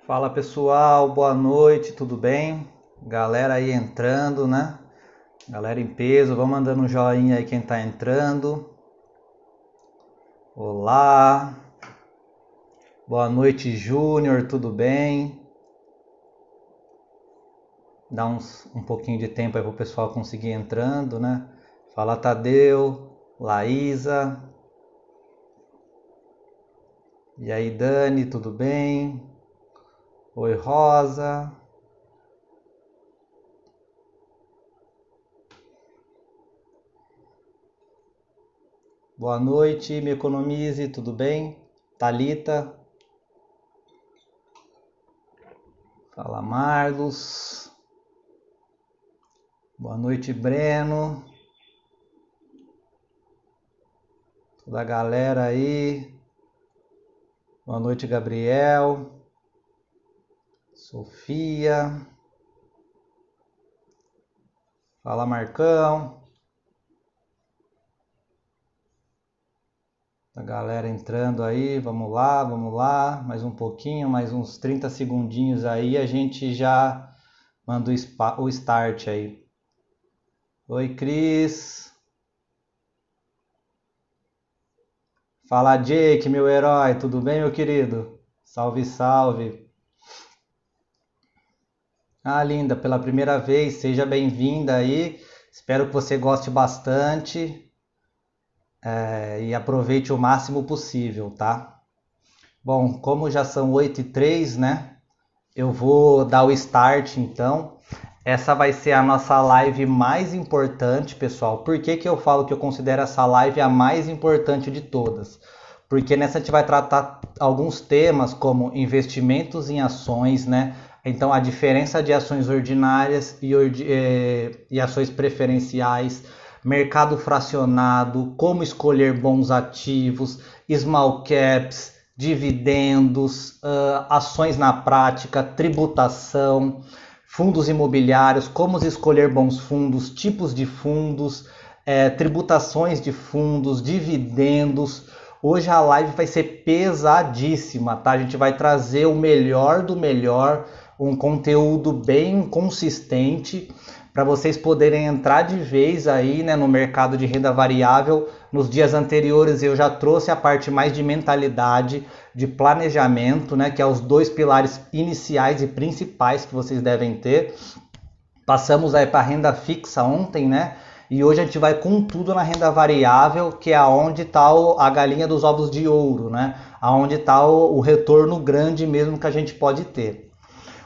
Fala pessoal, boa noite, tudo bem? Galera aí entrando, né? Galera em peso, vamos mandando um joinha aí quem tá entrando. Olá, boa noite Júnior, tudo bem? Dá um pouquinho de tempo aí pro pessoal conseguir entrando, né? Fala Tadeu, Laísa. E aí Dani, tudo bem? Oi Rosa. Boa noite, me economize, tudo bem? Talita. Fala Marlos. Boa noite, Breno. Toda a galera aí. Boa noite, Gabriel. Sofia. Fala, Marcão. A galera entrando aí. Vamos lá, vamos lá. Mais um pouquinho, mais uns 30 segundinhos aí. A gente já manda o start aí. Oi, Cris. Fala, Jake, meu herói. Tudo bem, meu querido? Salve, salve. Ah, linda, pela primeira vez, seja bem-vinda aí. Espero que você goste bastante e aproveite o máximo possível, tá? Bom, como já são 8h03, né? Eu vou dar o start então. Essa vai ser a nossa live mais importante, pessoal. Por que que eu falo que eu considero essa live a mais importante de todas? Porque nessa a gente vai tratar alguns temas como investimentos em ações, né? Então a diferença de ações ordinárias e ações preferenciais, mercado fracionado, como escolher bons ativos, small caps, dividendos, ações na prática, tributação, fundos imobiliários, como escolher bons fundos, tipos de fundos, tributações de fundos, dividendos. Hoje a live vai ser pesadíssima, tá? A gente vai trazer o melhor do melhor, um conteúdo bem consistente para vocês poderem entrar de vez aí, né, no mercado de renda variável. Nos dias anteriores eu já trouxe a parte mais de mentalidade, de planejamento, né, que é os dois pilares iniciais e principais que vocês devem ter. Passamos aí para a renda fixa ontem, né? E hoje a gente vai com tudo na renda variável, que é aonde está a galinha dos ovos de ouro, né? Aonde está o retorno grande mesmo que a gente pode ter.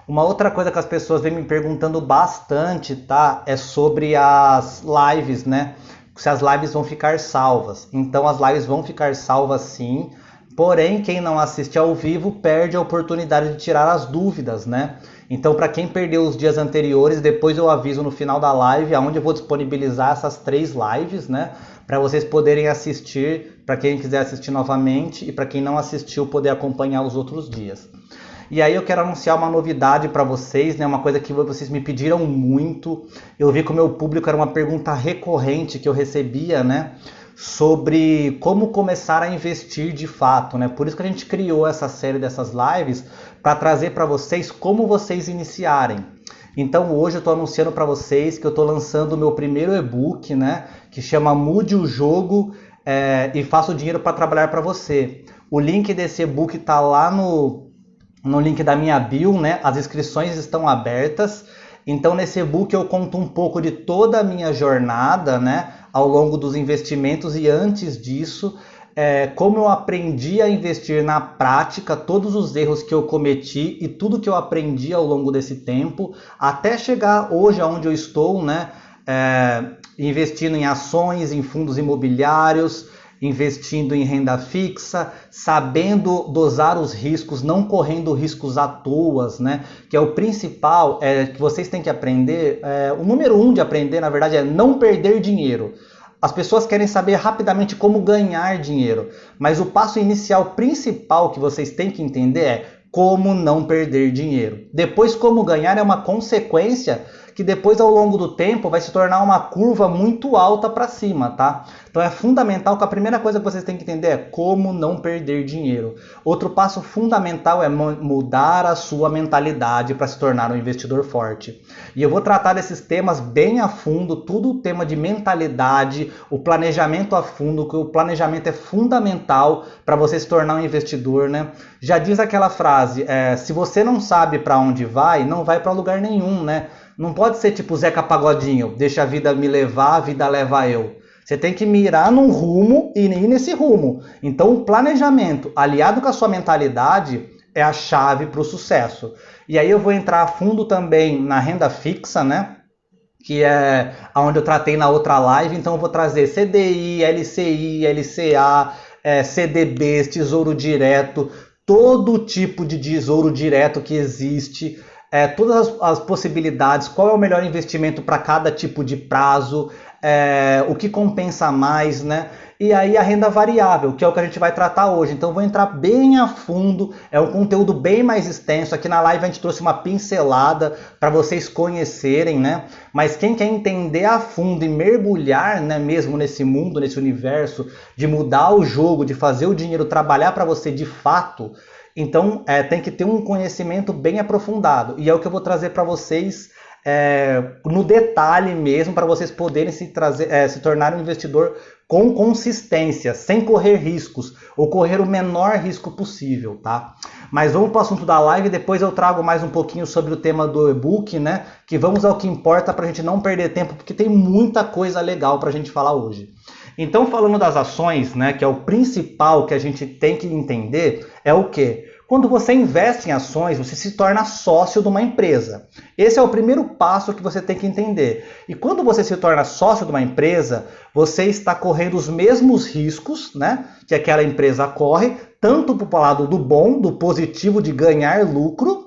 Uma outra coisa que as pessoas vêm me perguntando bastante, tá? É sobre as lives, né? Se as lives vão ficar salvas. Então as lives vão ficar salvas sim. Porém, quem não assiste ao vivo perde a oportunidade de tirar as dúvidas, né? Então, para quem perdeu os dias anteriores, depois eu aviso no final da live, onde eu vou disponibilizar essas 3 lives, né? Para vocês poderem assistir, para quem quiser assistir novamente e para quem não assistiu poder acompanhar os outros dias. E aí eu quero anunciar uma novidade para vocês, né? Uma coisa que vocês me pediram muito. Eu vi que o meu público era uma pergunta recorrente que eu recebia, né? Sobre como começar a investir de fato, né? Por isso que a gente criou essa série dessas lives para trazer para vocês como vocês iniciarem. Então hoje eu estou anunciando para vocês que eu estou lançando o meu primeiro e-book, né? Que chama Mude o Jogo e Faça o Dinheiro para Trabalhar para Você. O link desse e-book está lá no link da minha bio, né? As inscrições estão abertas. Então nesse e-book eu conto um pouco de toda a minha jornada, né? Ao longo dos investimentos e antes disso, como eu aprendi a investir na prática, todos os erros que eu cometi e tudo que eu aprendi ao longo desse tempo, até chegar hoje aonde eu estou, né? Investindo em ações, em fundos imobiliários, investindo em renda fixa, sabendo dosar os riscos, não correndo riscos à toa, né? Que é o principal, que vocês têm que aprender. O número 1 de aprender, na verdade, é não perder dinheiro. As pessoas querem saber rapidamente como ganhar dinheiro, mas o passo inicial principal que vocês têm que entender é como não perder dinheiro. Depois, como ganhar é uma consequência que depois ao longo do tempo vai se tornar uma curva muito alta para cima, tá? Então é fundamental que a primeira coisa que vocês têm que entender é como não perder dinheiro. Outro passo fundamental é mudar a sua mentalidade para se tornar um investidor forte. E eu vou tratar desses temas bem a fundo, tudo o tema de mentalidade, o planejamento a fundo, que o planejamento é fundamental para você se tornar um investidor, né? Já diz aquela frase, se você não sabe para onde vai, não vai para lugar nenhum, né? Não pode ser tipo Zeca Pagodinho, deixa a vida me levar, a vida leva eu. Você tem que mirar num rumo e ir nesse rumo. Então o planejamento, aliado com a sua mentalidade, é a chave para o sucesso. E aí eu vou entrar a fundo também na renda fixa, né? Que é onde eu tratei na outra live. Então eu vou trazer CDI, LCI, LCA, CDBs, Tesouro Direto, todo tipo de tesouro direto que existe, todas as possibilidades, qual é o melhor investimento para cada tipo de prazo, o que compensa mais, né? E aí a renda variável, que é o que a gente vai tratar hoje. Então eu vou entrar bem a fundo, é um conteúdo bem mais extenso. Aqui na live a gente trouxe uma pincelada para vocês conhecerem, né? Mas quem quer entender a fundo e mergulhar, né, mesmo nesse mundo, nesse universo, de mudar o jogo, de fazer o dinheiro trabalhar para você de fato, então tem que ter um conhecimento bem aprofundado. E é o que eu vou trazer para vocês no detalhe mesmo, para vocês poderem se tornar um investidor com consistência, sem correr riscos, ou correr o menor risco possível, tá? Mas vamos para o assunto da live, depois eu trago mais um pouquinho sobre o tema do e-book, né? Que vamos ao que importa para a gente não perder tempo, porque tem muita coisa legal para a gente falar hoje. Então, falando das ações, né, que é o principal que a gente tem que entender, é o quê? Quando você investe em ações, você se torna sócio de uma empresa. Esse é o primeiro passo que você tem que entender. E quando você se torna sócio de uma empresa, você está correndo os mesmos riscos, né, que aquela empresa corre, tanto para o lado do bom, do positivo de ganhar lucro,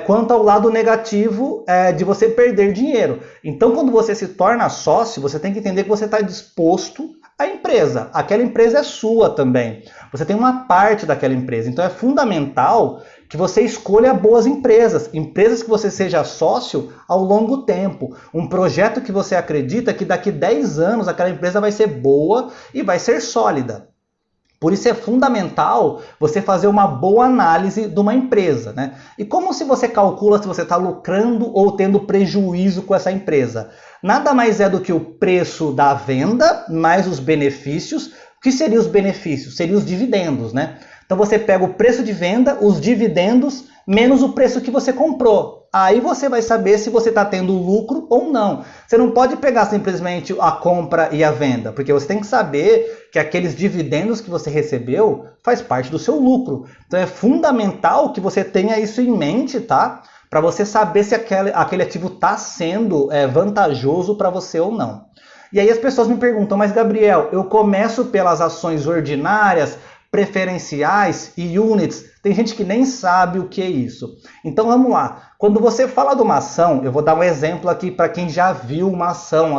quanto ao lado negativo de você perder dinheiro. Então, quando você se torna sócio, você tem que entender que você está disposto à empresa. Aquela empresa é sua também. Você tem uma parte daquela empresa. Então, é fundamental que você escolha boas empresas. Empresas que você seja sócio ao longo tempo. Um projeto que você acredita que daqui 10 anos aquela empresa vai ser boa e vai ser sólida. Por isso é fundamental você fazer uma boa análise de uma empresa, né? E como se você calcula se você está lucrando ou tendo prejuízo com essa empresa? Nada mais é do que o preço da venda mais os benefícios. O que seriam os benefícios? Seriam os dividendos, né? Então você pega o preço de venda, os dividendos, menos o preço que você comprou. Aí você vai saber se você está tendo lucro ou não. Você não pode pegar simplesmente a compra e a venda, porque você tem que saber que aqueles dividendos que você recebeu faz parte do seu lucro. Então é fundamental que você tenha isso em mente, tá? Para você saber se aquele ativo está sendo vantajoso para você ou não. E aí as pessoas me perguntam, mas Gabriel, eu começo pelas ações ordinárias, preferenciais e units? Tem gente que nem sabe o que é isso. Então vamos lá. Quando você fala de uma ação, eu vou dar um exemplo aqui para quem já viu uma ação,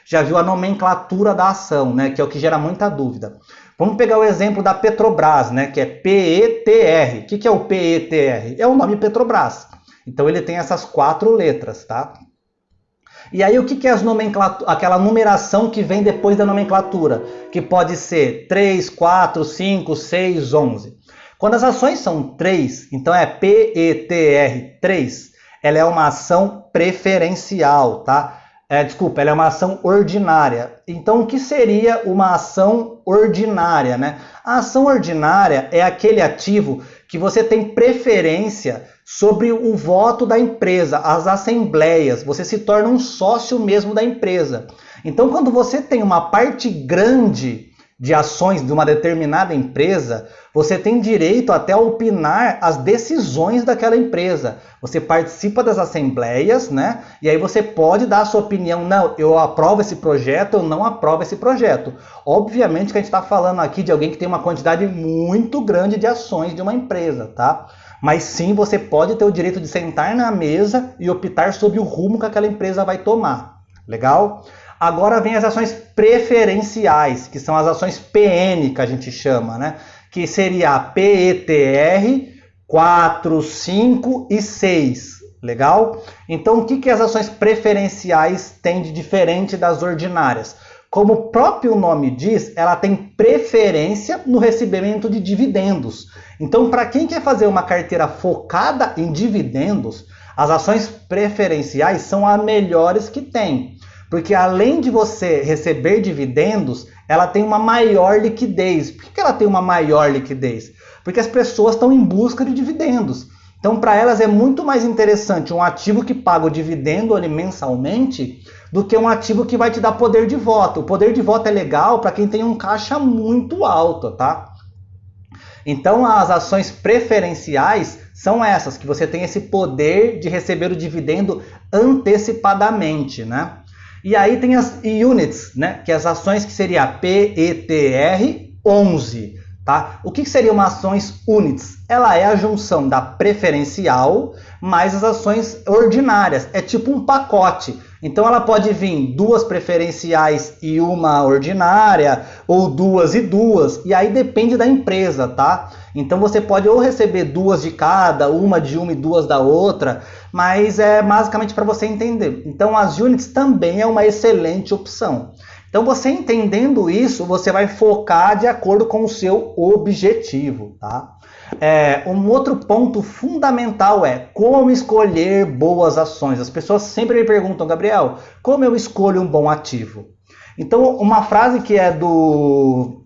já viu a nomenclatura da ação, né, que é o que gera muita dúvida. Vamos pegar o exemplo da Petrobras, né, que é PETR. O que é o PETR? É o nome Petrobras. Então ele tem essas 4 letras, tá? E aí o que é aquela numeração que vem depois da nomenclatura? Que pode ser 3, 4, 5, 6, 11. Quando as ações são 3, então é PETR3, ela é uma ação preferencial, tá? Ela é uma ação ordinária. Então o que seria uma ação ordinária, né? A ação ordinária é aquele ativo que você tem preferência sobre o voto da empresa, as assembleias, você se torna um sócio mesmo da empresa. Então, quando você tem uma parte grande de ações de uma determinada empresa, você tem direito até a opinar as decisões daquela empresa. Você participa das assembleias, né? E aí você pode dar a sua opinião. Não, eu aprovo esse projeto, eu não aprovo esse projeto. Obviamente que a gente está falando aqui de alguém que tem uma quantidade muito grande de ações de uma empresa, tá? Mas sim, você pode ter o direito de sentar na mesa e optar sobre o rumo que aquela empresa vai tomar. Legal? Agora vem as ações preferenciais, que são as ações PN, que a gente chama, né? Que seria a PETR 4, 5 e 6. Legal? Então, o que as ações preferenciais têm de diferente das ordinárias? Como o próprio nome diz, ela tem preferência no recebimento de dividendos. Então, para quem quer fazer uma carteira focada em dividendos, as ações preferenciais são as melhores que tem. Porque além de você receber dividendos, ela tem uma maior liquidez. Por que ela tem uma maior liquidez? Porque as pessoas estão em busca de dividendos. Então, para elas é muito mais interessante um ativo que paga o dividendo ali mensalmente do que um ativo que vai te dar poder de voto. O poder de voto é legal para quem tem um caixa muito alto, tá? Então, as ações preferenciais são essas, que você tem esse poder de receber o dividendo antecipadamente, né? E aí tem as units, né? Que as ações que seria a PETR 11, tá? O que seriam umas ações units? Ela é a junção da preferencial mais as ações ordinárias. É tipo um pacote. Então ela pode vir 2 preferenciais e uma ordinária, ou 2 e 2, e aí depende da empresa, tá? Então você pode ou receber 2 de cada, uma de uma e 2 da outra, mas é basicamente para você entender. Então as units também é uma excelente opção. Então você entendendo isso, você vai focar de acordo com o seu objetivo, tá? Um outro ponto fundamental é como escolher boas ações. As pessoas sempre me perguntam, Gabriel, como eu escolho um bom ativo? Então, uma frase que é do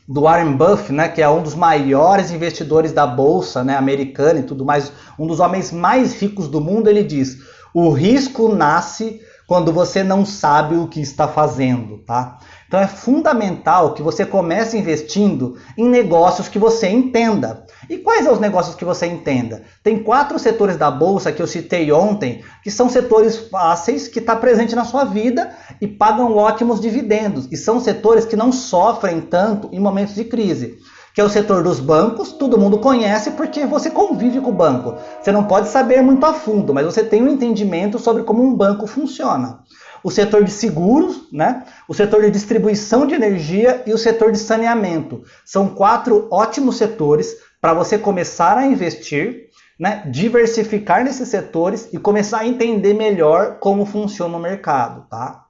Warren Buffett, né, que é um dos maiores investidores da bolsa, né, americana e tudo mais, um dos homens mais ricos do mundo, ele diz: o risco nasce quando você não sabe o que está fazendo, tá? Então é fundamental que você comece investindo em negócios que você entenda. E quais são os negócios que você entenda? Tem 4 setores da bolsa que eu citei ontem, que são setores fáceis, que estão presentes na sua vida e pagam ótimos dividendos. E são setores que não sofrem tanto em momentos de crise. Que é o setor dos bancos, todo mundo conhece porque você convive com o banco. Você não pode saber muito a fundo, mas você tem um entendimento sobre como um banco funciona. O setor de seguros, né? O setor de distribuição de energia e o setor de saneamento. São 4 ótimos setores para você começar a investir, né? Diversificar nesses setores e começar a entender melhor como funciona o mercado, tá?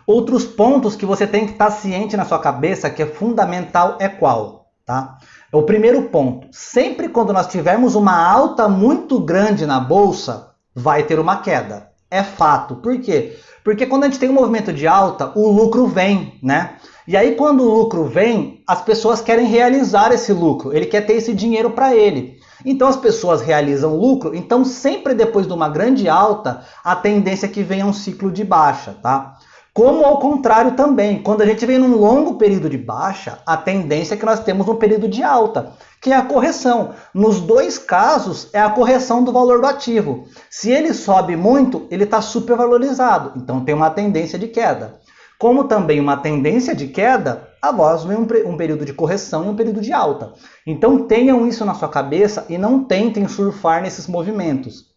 Outros pontos que você tem que estar ciente na sua cabeça, que é fundamental, é qual? Tá? O primeiro ponto, sempre quando nós tivermos uma alta muito grande na bolsa, vai ter uma queda. É fato. Por quê? Porque quando a gente tem um movimento de alta, o lucro vem, né? E aí quando o lucro vem, as pessoas querem realizar esse lucro. Ele quer ter esse dinheiro para ele. Então as pessoas realizam lucro, então sempre depois de uma grande alta, a tendência é que venha um ciclo de baixa, tá? Como ao contrário também, quando a gente vem num longo período de baixa, a tendência é que nós temos um período de alta, que é a correção. Nos 2 casos, é a correção do valor do ativo. Se ele sobe muito, ele está supervalorizado, então tem uma tendência de queda. Como também uma tendência de queda, após vem um período de correção e um período de alta. Então tenham isso na sua cabeça e não tentem surfar nesses movimentos.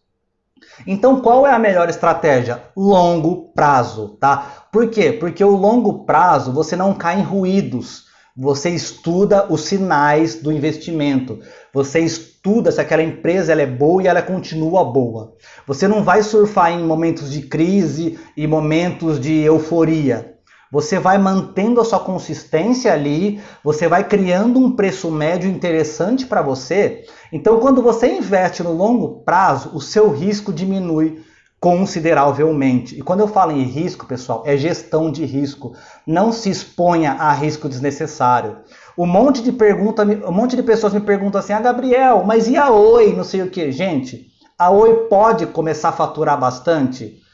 Então, qual é a melhor estratégia? Longo prazo, tá? Por quê? Porque o longo prazo você não cai em ruídos. Você estuda os sinais do investimento. Você estuda se aquela empresa ela é boa e ela continua boa. Você não vai surfar em momentos de crise e momentos de euforia. Você vai mantendo a sua consistência ali, você vai criando um preço médio interessante para você. Então, quando você investe no longo prazo, o seu risco diminui consideravelmente. E quando eu falo em risco, pessoal, é gestão de risco. Não se exponha a risco desnecessário. Um monte de pessoas me perguntam assim: Gabriel, mas e a Oi? Não sei o que. Gente, a Oi pode começar a faturar bastante?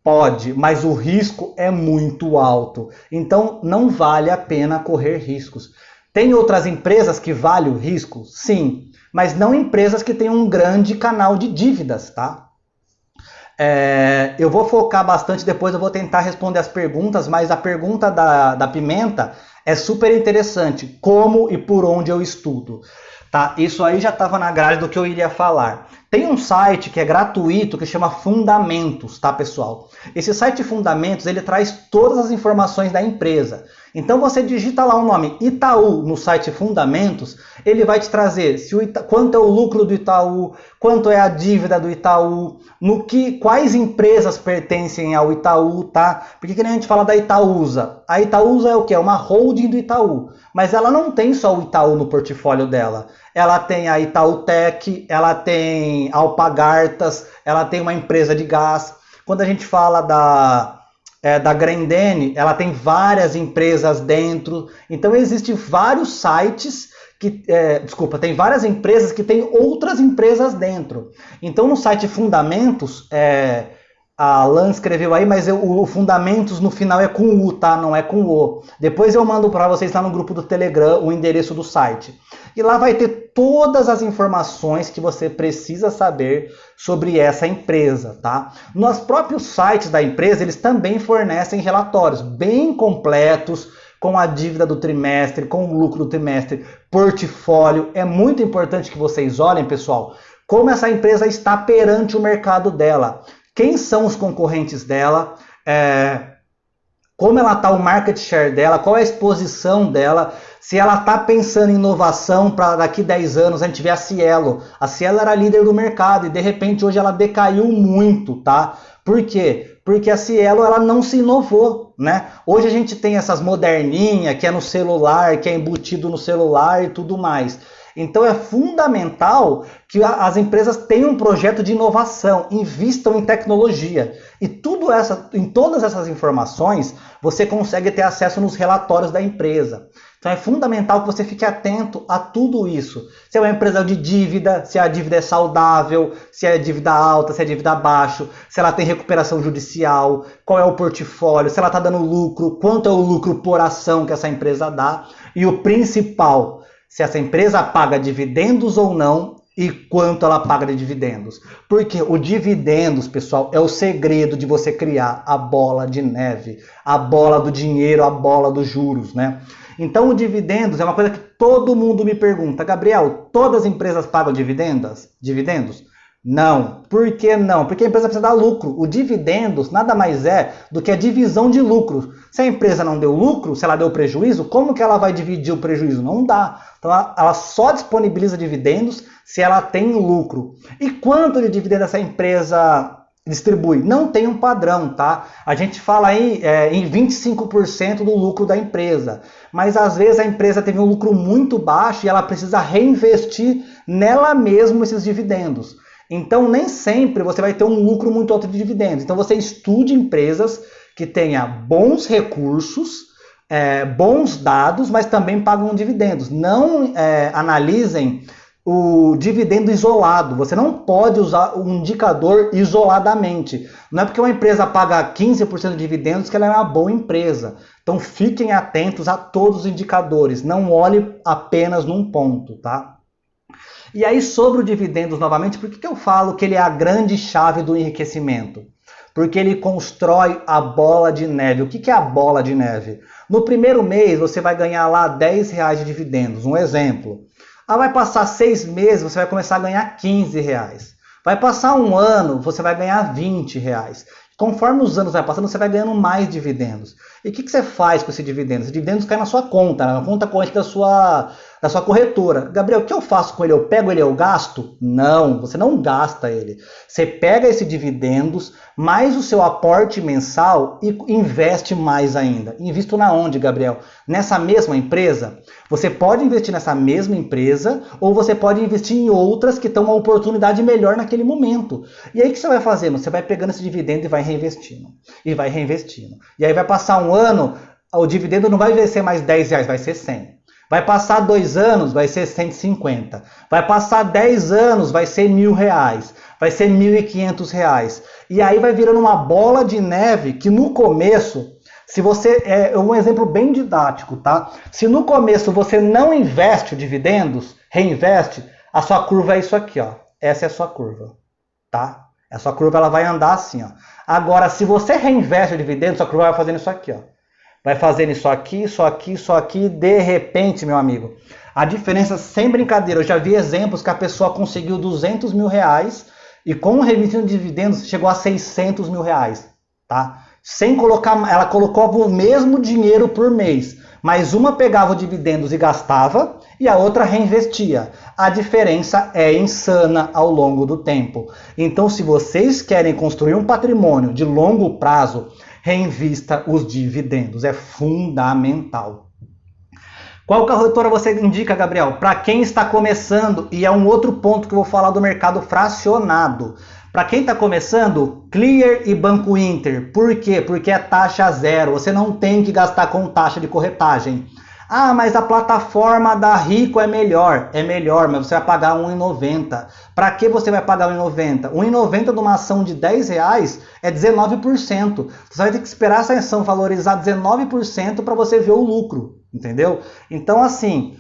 Pode, mas o risco é muito alto. Então não vale a pena correr riscos. Tem outras empresas que valem o risco? Sim, mas não empresas que têm um grande canal de dívidas, tá? Eu vou focar bastante, depois eu vou tentar responder as perguntas, mas a pergunta da Pimenta é super interessante. Como e por onde eu estudo? Tá? Isso aí já estava na grade do que eu iria falar. Tem um site que é gratuito que chama Fundamentos, tá, pessoal? Esse site Fundamentos, ele traz todas as informações da empresa. Então você digita lá o nome Itaú no site Fundamentos, ele vai te trazer quanto é o lucro do Itaú, quanto é a dívida do Itaú, quais empresas pertencem ao Itaú, tá? Porque que nem a gente fala da Itaúsa. A Itaúsa é o quê? É uma holding do Itaú. Mas ela não tem só o Itaú no portfólio dela. Ela tem a Itautec, ela tem a Alpargatas, ela tem uma empresa de gás. Quando a gente fala da Grendene, ela tem várias empresas dentro. Então existem vários sites tem várias empresas que têm outras empresas dentro. Então no site Fundamentos, a Lan escreveu aí, mas o Fundamentos no final é com U, tá? Não é com O. Depois eu mando para vocês lá no grupo do Telegram o endereço do site. E lá vai ter todas as informações que você precisa saber sobre essa empresa, tá? Nos próprios sites da empresa, eles também fornecem relatórios bem completos, com a dívida do trimestre, com o lucro do trimestre, portfólio. É muito importante que vocês olhem, pessoal, como essa empresa está perante o mercado dela. Quem são os concorrentes dela, como ela está o market share dela, qual é a exposição dela, se ela está pensando em inovação para daqui 10 anos. A gente vê a Cielo. A Cielo era líder do mercado e de repente hoje ela decaiu muito, tá? Por quê? Porque a Cielo ela não se inovou, né? Hoje a gente tem essas moderninhas que é no celular, que é embutido no celular e tudo mais. Então é fundamental que as empresas tenham um projeto de inovação, invistam em tecnologia. E em todas essas informações você consegue ter acesso nos relatórios da empresa. Então é fundamental que você fique atento a tudo isso. Se é uma empresa de dívida, se a dívida é saudável, se é dívida alta, se é dívida baixa, se ela tem recuperação judicial, qual é o portfólio, se ela está dando lucro, quanto é o lucro por ação que essa empresa dá. E o principal, se essa empresa paga dividendos ou não e quanto ela paga de dividendos. Porque o dividendos, pessoal, é o segredo de você criar a bola de neve, a bola do dinheiro, a bola dos juros, né? Então o dividendos é uma coisa que todo mundo me pergunta. Gabriel, todas as empresas pagam dividendos? Não. Por que não? Porque a empresa precisa dar lucro. O dividendos nada mais é do que a divisão de lucros. Se a empresa não deu lucro, se ela deu prejuízo, como que ela vai dividir o prejuízo? Não dá. Então ela só disponibiliza dividendos se ela tem lucro. E quanto de dividendo essa empresa distribui? Não tem um padrão, tá? A gente fala aí em 25% do lucro da empresa. Mas às vezes a empresa teve um lucro muito baixo e ela precisa reinvestir nela mesma esses dividendos. Então nem sempre você vai ter um lucro muito alto de dividendos. Então você estude empresas que tenham bons recursos, bons dados, mas também pagam dividendos. Não analisem o dividendo isolado. Você não pode usar um indicador isoladamente. Não é porque uma empresa paga 15% de dividendos que ela é uma boa empresa. Então fiquem atentos a todos os indicadores. Não olhe apenas num ponto, tá? E aí sobre o dividendos novamente, por que eu falo que ele é a grande chave do enriquecimento? Porque ele constrói a bola de neve. O que é a bola de neve? No primeiro mês você vai ganhar lá R$10 de dividendos, um exemplo. Vai passar 6 meses, você vai começar a ganhar R$15. Vai passar um ano, você vai ganhar R$20. Conforme os anos vai passando, você vai ganhando mais dividendos. E o que você faz com esse dividendos? Os dividendos caem na sua conta, na conta corrente da sua corretora. Gabriel, o que eu faço com ele? Eu pego ele e eu gasto? Não, você não gasta ele. Você pega esse dividendos, mais o seu aporte mensal e investe mais ainda. Invisto na onde, Gabriel? Nessa mesma empresa? Você pode investir nessa mesma empresa ou você pode investir em outras que estão uma oportunidade melhor naquele momento. E aí o que você vai fazendo? Você vai pegando esse dividendo e vai reinvestindo. E vai reinvestindo. E aí vai passar um ano, o dividendo não vai ser mais R$10, vai ser 100. Vai passar 2 anos, vai ser 150. Vai passar 10 anos, vai ser R$1.000. Vai ser R$1.500. E aí vai virando uma bola de neve que no começo, se você, é um exemplo bem didático, tá? Se no começo você não investe o dividendos, reinveste, a sua curva é isso aqui, ó. Essa é a sua curva, tá? A sua curva ela vai andar assim, ó. Agora, se você reinveste o dividendo, sua curva vai fazendo isso aqui, ó. Vai fazendo isso aqui, isso aqui, isso aqui, de repente, meu amigo. A diferença, sem brincadeira, eu já vi exemplos que a pessoa conseguiu R$200 mil e com o reinvestimento de dividendos chegou a R$600 mil, tá? sem colocar, ela colocava o mesmo dinheiro por mês, mas uma pegava os dividendos e gastava e a outra reinvestia. A diferença é insana ao longo do tempo. Então, se vocês querem construir um patrimônio de longo prazo, reinvista os dividendos, é fundamental. Qual corretora você indica, Gabriel? Para quem está começando, e é um outro ponto que eu vou falar do mercado fracionado. Para quem está começando, Clear e Banco Inter. Por quê? Porque é taxa zero. Você não tem que gastar com taxa de corretagem. Ah, mas a plataforma da Rico é melhor. É melhor, mas você vai pagar R$ 1,90. Para que você vai pagar R$ 1,90? R$ 1,90 de uma ação de R$10 é 19%. Você vai ter que esperar essa ação valorizar 19% para você ver o lucro. Entendeu? Então, assim,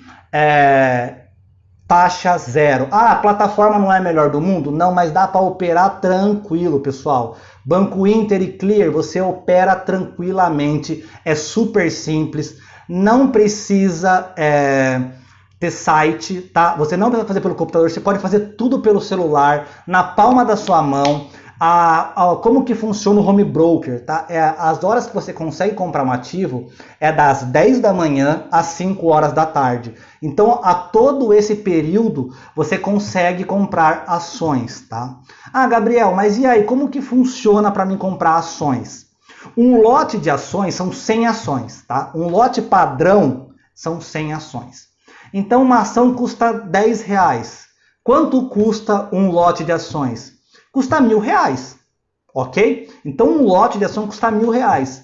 taxa zero. Ah, a plataforma não é a melhor do mundo? Não, mas dá para operar tranquilo, pessoal. Banco Inter e Clear, você opera tranquilamente, é super simples, não precisa ter site, tá? Você não precisa fazer pelo computador, você pode fazer tudo pelo celular, na palma da sua mão. Como que funciona o home broker, tá? As horas que você consegue comprar um ativo é das 10 da manhã às 5 horas da tarde. Então, a todo esse período, você consegue comprar ações, tá? Ah, Gabriel, mas e aí, como que funciona para mim comprar ações? Um lote de ações são 100 ações, tá? Um lote padrão são 100 ações. Então, uma ação custa R$10. Quanto custa um lote de ações? Custa R$1.000, ok? Então um lote de ação custa R$1.000.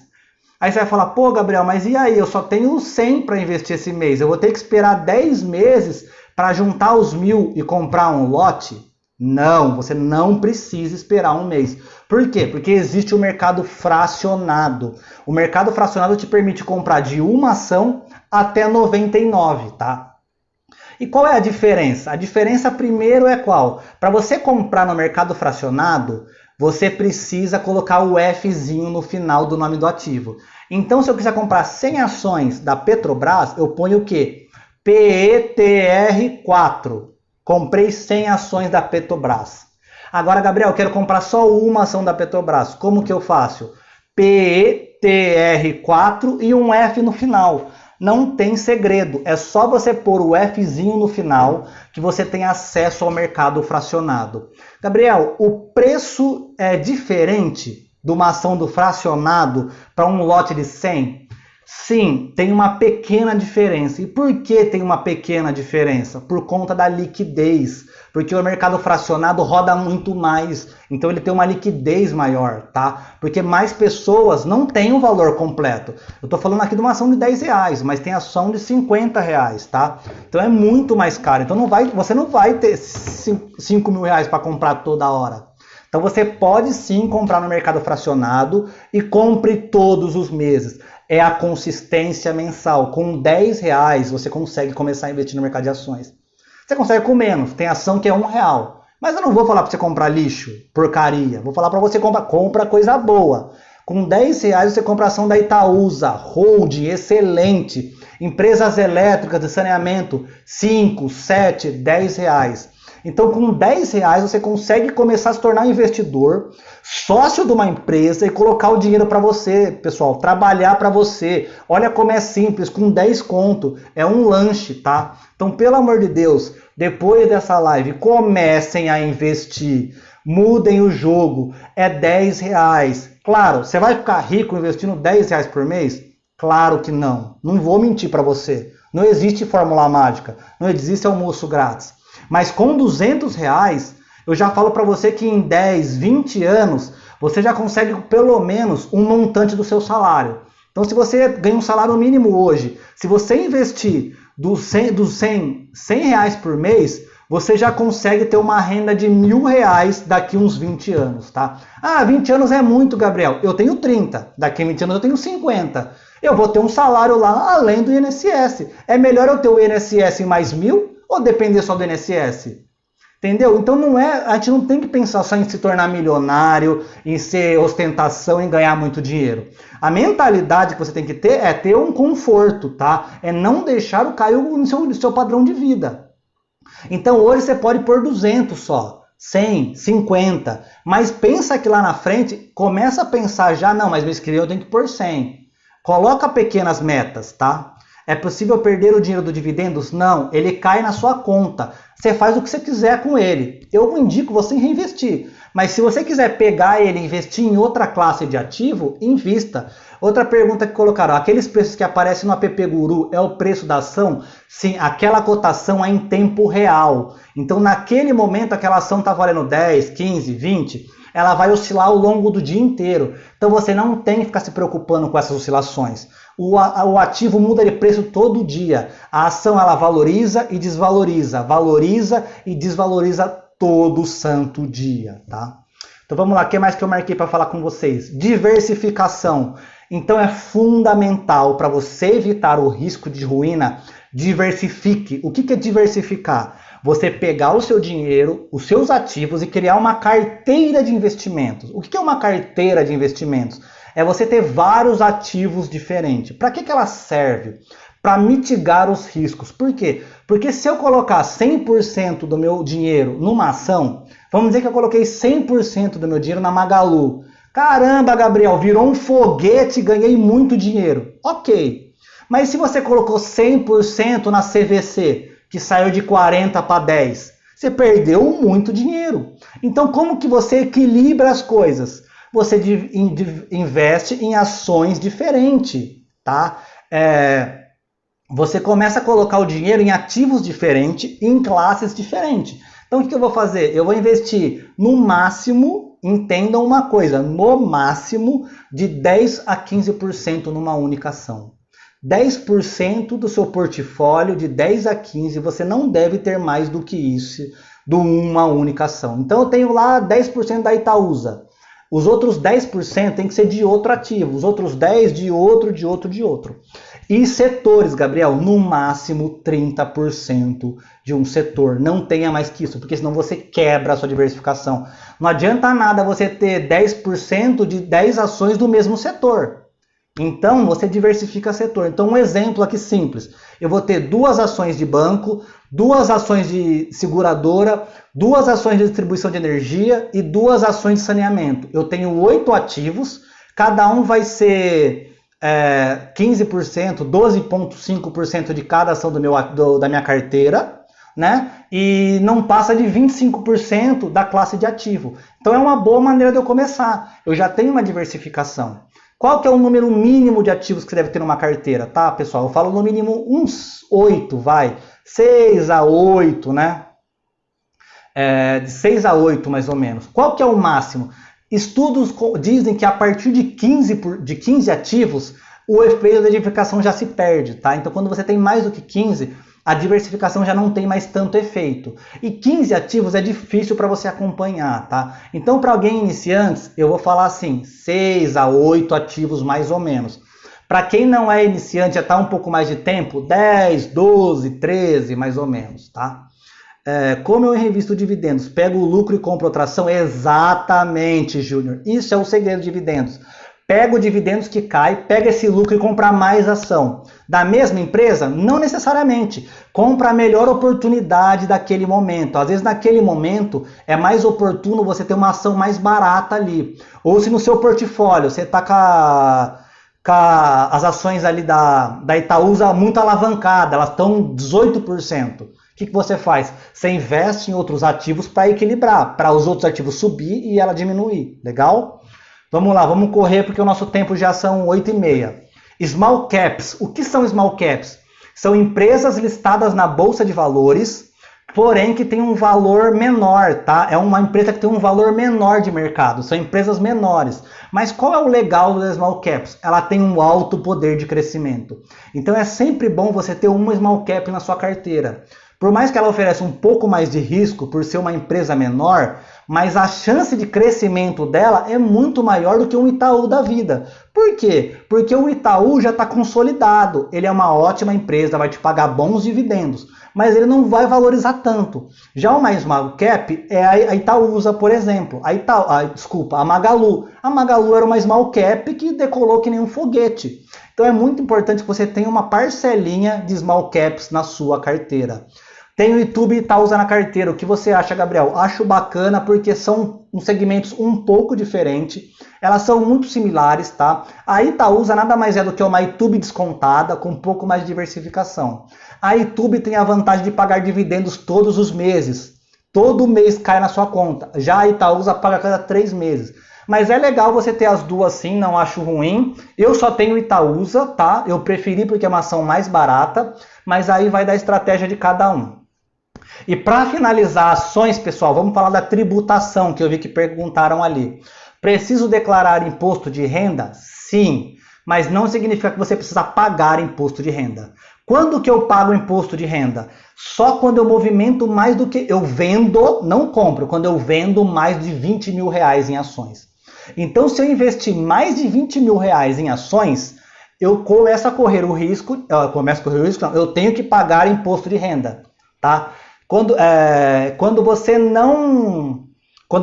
Aí você vai falar, pô, Gabriel, mas e aí? Eu só tenho 100 para investir esse mês. Eu vou ter que esperar 10 meses para juntar os 1.000 e comprar um lote? Não, você não precisa esperar um mês. Por quê? Porque existe o mercado fracionado. O mercado fracionado te permite comprar de uma ação até 99, tá? E qual é a diferença? A diferença primeiro é qual? Para você comprar no mercado fracionado, você precisa colocar o Fzinho no final do nome do ativo. Então, se eu quiser comprar 100 ações da Petrobras, eu ponho o quê? PETR4. Comprei 100 ações da Petrobras. Agora, Gabriel, eu quero comprar só uma ação da Petrobras. Como que eu faço? PETR4 e um F no final. Não tem segredo, é só você pôr o Fzinho no final que você tem acesso ao mercado fracionado. Gabriel, o preço é diferente de uma ação do fracionado para um lote de 100? Sim, tem uma pequena diferença. E por que tem uma pequena diferença? Por conta da liquidez. Porque o mercado fracionado roda muito mais. Então ele tem uma liquidez maior, tá? Porque mais pessoas não têm o valor completo. Eu tô falando aqui de uma ação de R$10, mas tem ação de R$50, tá? Então é muito mais caro. Então você não vai ter R$5.000 para comprar toda hora. Então você pode sim comprar no mercado fracionado e compre todos os meses. É a consistência mensal. Com R$10 você consegue começar a investir no mercado de ações. Você consegue com menos. Tem ação que é R$1. Mas eu não vou falar para você comprar lixo, porcaria. Vou falar para você compra coisa boa. Com R$10 você compra ação da Itaúsa, holding, excelente. Empresas elétricas de saneamento, 5, 7, R$10. Então, com R$10 você consegue começar a se tornar um investidor, sócio de uma empresa e colocar o dinheiro para você, pessoal, trabalhar para você. Olha como é simples, com 10 conto, é um lanche, tá? Então, pelo amor de Deus, depois dessa live, comecem a investir, mudem o jogo, é R$10. Claro, você vai ficar rico investindo R$10 por mês? Claro que não, não vou mentir para você. Não existe fórmula mágica, não existe almoço grátis. Mas com R$200, eu já falo para você que em 10, 20 anos, você já consegue pelo menos um montante do seu salário. Então, se você ganha um salário mínimo hoje, se você investir dos 100 reais por mês, você já consegue ter uma renda de R$1.000 daqui uns 20 anos, tá? Ah, 20 anos é muito, Gabriel. Eu tenho 30, daqui a 20 anos eu tenho 50. Eu vou ter um salário lá além do INSS. É melhor eu ter o INSS mais 1.000 ou depender só do INSS? Entendeu? Então a gente não tem que pensar só em se tornar milionário, em ser ostentação, em ganhar muito dinheiro. A mentalidade que você tem que ter é ter um conforto, tá? É não deixar cair no seu padrão de vida. Então hoje você pode pôr 200 só. 100, 50, mas pensa que lá na frente, começa a pensar já, não, mas mês que vem eu tenho que pôr 100. Coloca pequenas metas, tá? É possível perder o dinheiro do dividendos? Não, ele cai na sua conta. Você faz o que você quiser com ele. Eu indico você reinvestir. Mas se você quiser pegar ele e investir em outra classe de ativo, invista. Outra pergunta que colocaram, aqueles preços que aparecem no App Guru é o preço da ação? Sim, aquela cotação é em tempo real. Então naquele momento aquela ação está valendo 10, 15, 20, ela vai oscilar ao longo do dia inteiro. Então você não tem que ficar se preocupando com essas oscilações. O ativo muda de preço todo dia. A ação ela valoriza e desvaloriza todo santo dia, tá? Então vamos lá, o que mais que eu marquei para falar com vocês? Diversificação. Então é fundamental para você evitar o risco de ruína, diversifique. O que é diversificar? Você pegar o seu dinheiro, os seus ativos e criar uma carteira de investimentos. O que é uma carteira de investimentos? É você ter vários ativos diferentes. Para que ela serve? Para mitigar os riscos. Por quê? Porque se eu colocar 100% do meu dinheiro numa ação, vamos dizer que eu coloquei 100% do meu dinheiro na Magalu. Caramba, Gabriel, virou um foguete e ganhei muito dinheiro. Ok. Mas se você colocou 100% na CVC, que saiu de 40 para 10, você perdeu muito dinheiro. Então como que você equilibra as coisas? Você investe em ações diferentes, tá? Você começa a colocar o dinheiro em ativos diferentes, em classes diferentes. Então o que eu vou fazer? Eu vou investir no máximo, entendam uma coisa, no máximo de 10 a 15% numa única ação. 10% do seu portfólio, de 10 a 15, você não deve ter mais do que isso, de uma única ação. Então eu tenho lá 10% da Itaúsa. Os outros 10% tem que ser de outro ativo, os outros 10% de outro. E setores, Gabriel, no máximo 30% de um setor. Não tenha mais que isso, porque senão você quebra a sua diversificação. Não adianta nada você ter 10% de 10 ações do mesmo setor. Então, você diversifica setor. Então, um exemplo aqui simples. Eu vou ter 2 ações de banco, 2 ações de seguradora, 2 ações de distribuição de energia e 2 ações de saneamento. Eu tenho 8 ativos, cada um vai ser 15%, 12,5% de cada ação da minha carteira, né? E não passa de 25% da classe de ativo. Então, é uma boa maneira de eu começar. Eu já tenho uma diversificação. Qual que é o número mínimo de ativos que você deve ter numa carteira, tá, pessoal? Eu falo no mínimo uns 8, vai. 6 a 8, né? De 6 a 8, mais ou menos. Qual que é o máximo? Estudos dizem que a partir de 15 ativos, o efeito da diversificação já se perde, tá? Então, quando você tem mais do que 15, a diversificação já não tem mais tanto efeito. E 15 ativos é difícil para você acompanhar, tá? Então, para alguém iniciante, eu vou falar assim, 6 a 8 ativos mais ou menos. Para quem não é iniciante, já está um pouco mais de tempo, 10, 12, 13 mais ou menos, tá? Como eu revisto dividendos? Pego o lucro e compro outra ação? Exatamente, Júnior. Isso é o segredo de dividendos. Pega o dividendos que cai, pega esse lucro e compra mais ação. Da mesma empresa? Não necessariamente. Compra a melhor oportunidade daquele momento. Às vezes naquele momento é mais oportuno você ter uma ação mais barata ali. Ou se no seu portfólio você está com as ações ali da Itaúsa muito alavancadas, elas estão 18%. O que você faz? Você investe em outros ativos para equilibrar, para os outros ativos subir e ela diminuir. Legal? Vamos lá, vamos correr porque o nosso tempo já são 8h30. Small Caps. O que são Small Caps? São empresas listadas na Bolsa de Valores, porém que tem um valor menor, tá? É uma empresa que tem um valor menor de mercado, são empresas menores. Mas qual é o legal das Small Caps? Ela tem um alto poder de crescimento. Então é sempre bom você ter uma Small Cap na sua carteira. Por mais que ela ofereça um pouco mais de risco por ser uma empresa menor, mas a chance de crescimento dela é muito maior do que um Itaú da vida. Por quê? Porque o Itaú já está consolidado, ele é uma ótima empresa, vai te pagar bons dividendos, mas ele não vai valorizar tanto. Já uma Small Cap é a Itaúsa, por exemplo, a Magalu. A Magalu era uma Small Cap que decolou que nem um foguete. Então é muito importante que você tenha uma parcelinha de Small Caps na sua carteira. Tem o YouTube e Itaúsa na carteira. O que você acha, Gabriel? Acho bacana porque são uns segmentos um pouco diferentes. Elas são muito similares, tá? A Itaúsa nada mais é do que uma YouTube descontada com um pouco mais de diversificação. A YouTube tem a vantagem de pagar dividendos todos os meses. Todo mês cai na sua conta. Já a Itaúsa paga a cada 3 meses. Mas é legal você ter as duas sim, não acho ruim. Eu só tenho Itaúsa, tá? Eu preferi porque é uma ação mais barata, mas aí vai da estratégia de cada um. E para finalizar ações, pessoal, vamos falar da tributação, que eu vi que perguntaram ali. Preciso declarar imposto de renda? Sim, mas não significa que você precisa pagar imposto de renda. Quando que eu pago imposto de renda? Só quando eu movimento mais do que eu vendo, não compro, quando eu vendo mais de 20 mil reais em ações. Então, se eu investir mais de 20 mil reais em ações, eu começo a correr o risco, eu tenho que pagar imposto de renda, tá? Quando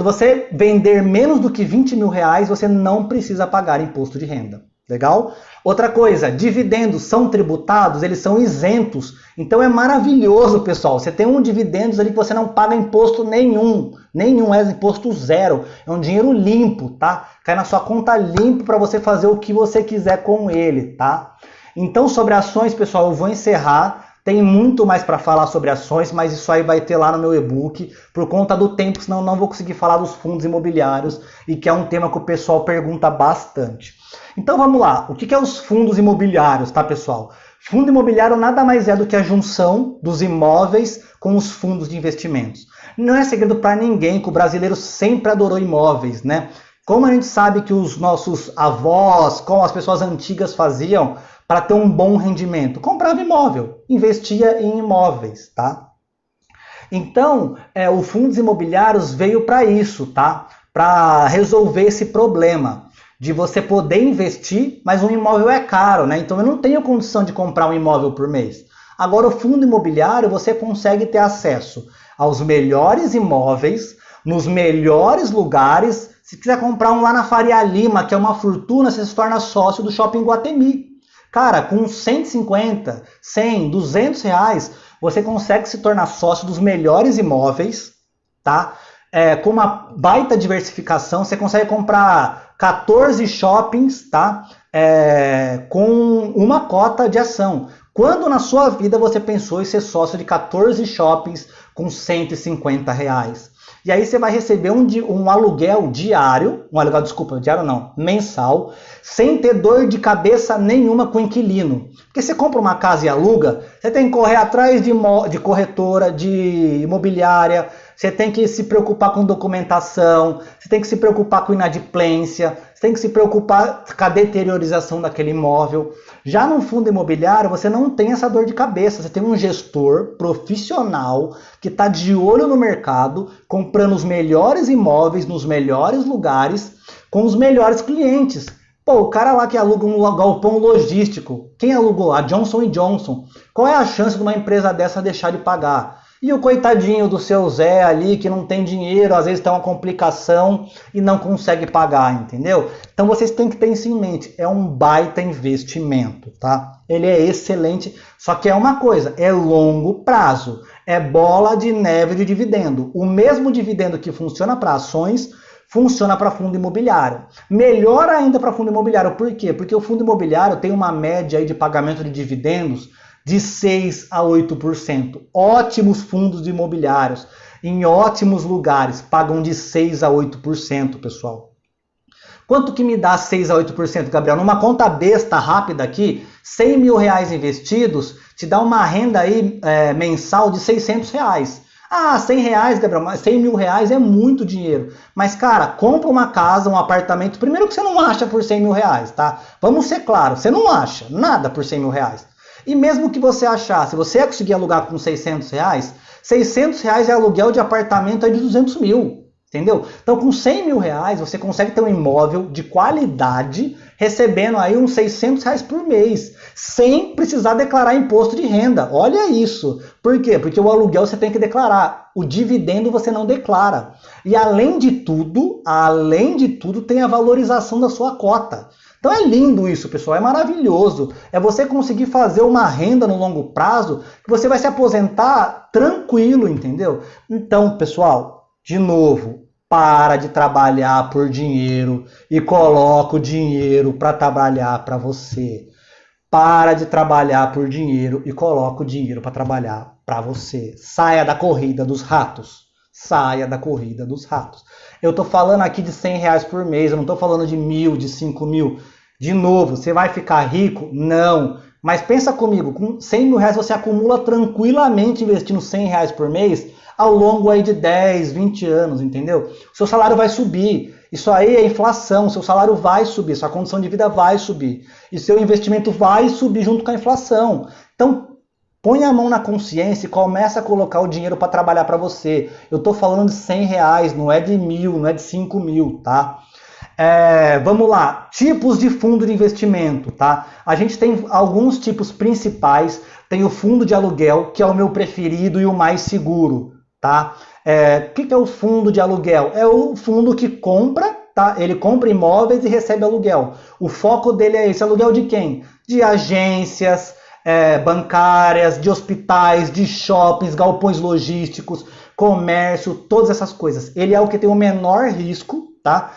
você vender menos do que 20 mil reais, você não precisa pagar imposto de renda. Legal? Outra coisa, dividendos são tributados, eles são isentos. Então é maravilhoso, pessoal. Você tem um dividendos ali que você não paga imposto nenhum. Nenhum, é imposto zero. É um dinheiro limpo, tá? Cai na sua conta limpo para você fazer o que você quiser com ele, tá? Então sobre ações, pessoal, eu vou encerrar. Tem muito mais para falar sobre ações, mas isso aí vai ter lá no meu e-book, por conta do tempo, senão eu não vou conseguir falar dos fundos imobiliários, e que é um tema que o pessoal pergunta bastante. Então vamos lá, o que é os fundos imobiliários, tá, pessoal? Fundo imobiliário nada mais é do que a junção dos imóveis com os fundos de investimentos. Não é segredo para ninguém que o brasileiro sempre adorou imóveis, né? Como a gente sabe que os nossos avós, como as pessoas antigas faziam, para ter um bom rendimento? Comprava imóvel, investia em imóveis, tá? Então, o fundos imobiliários veio para isso, tá? Para resolver esse problema de você poder investir, mas um imóvel é caro, né? Então eu não tenho condição de comprar um imóvel por mês. Agora o fundo imobiliário você consegue ter acesso aos melhores imóveis, nos melhores lugares. Se quiser comprar um lá na Faria Lima, que é uma fortuna, você se torna sócio do Shopping Iguatemi. Cara, com 150, 100, 200 reais, você consegue se tornar sócio dos melhores imóveis, tá? Com uma baita diversificação, você consegue comprar 14 shoppings, tá? Com uma cota de ação. Quando na sua vida você pensou em ser sócio de 14 shoppings com 150 reais? E aí você vai receber um aluguel diário, mensal, sem ter dor de cabeça nenhuma com o inquilino. Porque você compra uma casa e aluga, você tem que correr atrás de corretora, de imobiliária, você tem que se preocupar com documentação, você tem que se preocupar com inadimplência, você tem que se preocupar com a deteriorização daquele imóvel. Já no fundo imobiliário, você não tem essa dor de cabeça. Você tem um gestor profissional que está de olho no mercado, comprando os melhores imóveis nos melhores lugares, com os melhores clientes. Pô, o cara lá que aluga um galpão logístico, quem alugou? A Johnson & Johnson. Qual é a chance de uma empresa dessa deixar de pagar? E o coitadinho do seu Zé ali, que não tem dinheiro, às vezes tem uma complicação e não consegue pagar, entendeu? Então vocês têm que ter isso em mente, é um baita investimento, tá? Ele é excelente, só que é uma coisa, é longo prazo, é bola de neve de dividendo. O mesmo dividendo que funciona para ações, funciona para fundo imobiliário. Melhor ainda para fundo imobiliário, por quê? Porque o fundo imobiliário tem uma média aí de pagamento de dividendos de 6 a 8%. Ótimos fundos imobiliários, em ótimos lugares, pagam de 6 a 8%, pessoal. Quanto que me dá 6 a 8%, Gabriel? Numa conta besta rápida aqui, 100 mil reais investidos, te dá uma renda aí mensal de 600 reais. Ah, 100 reais, Gabriel, mas 100 mil reais é muito dinheiro. Mas, cara, compra uma casa, um apartamento, primeiro que você não acha por 100 mil reais, tá? Vamos ser claros, você não acha nada por 100 mil reais. E mesmo que você achasse, você ia conseguir alugar com 600 reais, 600 reais é aluguel de apartamento aí de 200 mil, entendeu? Então com 100 mil reais você consegue ter um imóvel de qualidade, recebendo aí uns 600 reais por mês, sem precisar declarar imposto de renda. Olha isso. Por quê? Porque o aluguel você tem que declarar, o dividendo você não declara. E além de tudo tem a valorização da sua cota. Então é lindo isso, pessoal, é maravilhoso. É você conseguir fazer uma renda no longo prazo que você vai se aposentar tranquilo, entendeu? Então, pessoal, de novo, para de trabalhar por dinheiro e coloca o dinheiro para trabalhar para você. Para de trabalhar por dinheiro e coloca o dinheiro para trabalhar para você. Saia da corrida dos ratos. Saia da corrida dos ratos. Eu estou falando aqui de R$100 por mês, eu não estou falando de 1.000, de 5.000. De novo, você vai ficar rico? Não. Mas pensa comigo, com R$100.000 você acumula tranquilamente investindo R$100 por mês ao longo aí de 10, 20 anos, entendeu? O seu salário vai subir. Isso aí é inflação, seu salário vai subir, sua condição de vida vai subir. E seu investimento vai subir junto com a inflação. Então, põe a mão na consciência e começa a colocar o dinheiro para trabalhar para você. Eu estou falando de R$100, não é de 1.000, não é de 5.000, tá? Vamos lá, tipos de fundo de investimento, tá? A gente tem alguns tipos principais. Tem o fundo de aluguel, que é o meu preferido e o mais seguro, tá? O que é o fundo de aluguel? É o fundo que compra, tá? Ele compra imóveis e recebe aluguel. O foco dele é esse. Aluguel de quem? De agências bancárias, de hospitais, de shoppings, galpões logísticos, comércio, todas essas coisas. Ele é o que tem o menor risco, tá?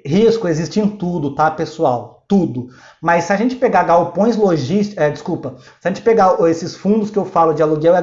Risco existe em tudo, tá, pessoal? Tudo. Mas se a gente pegar galpões logísticos, se a gente pegar esses fundos que eu falo de aluguel,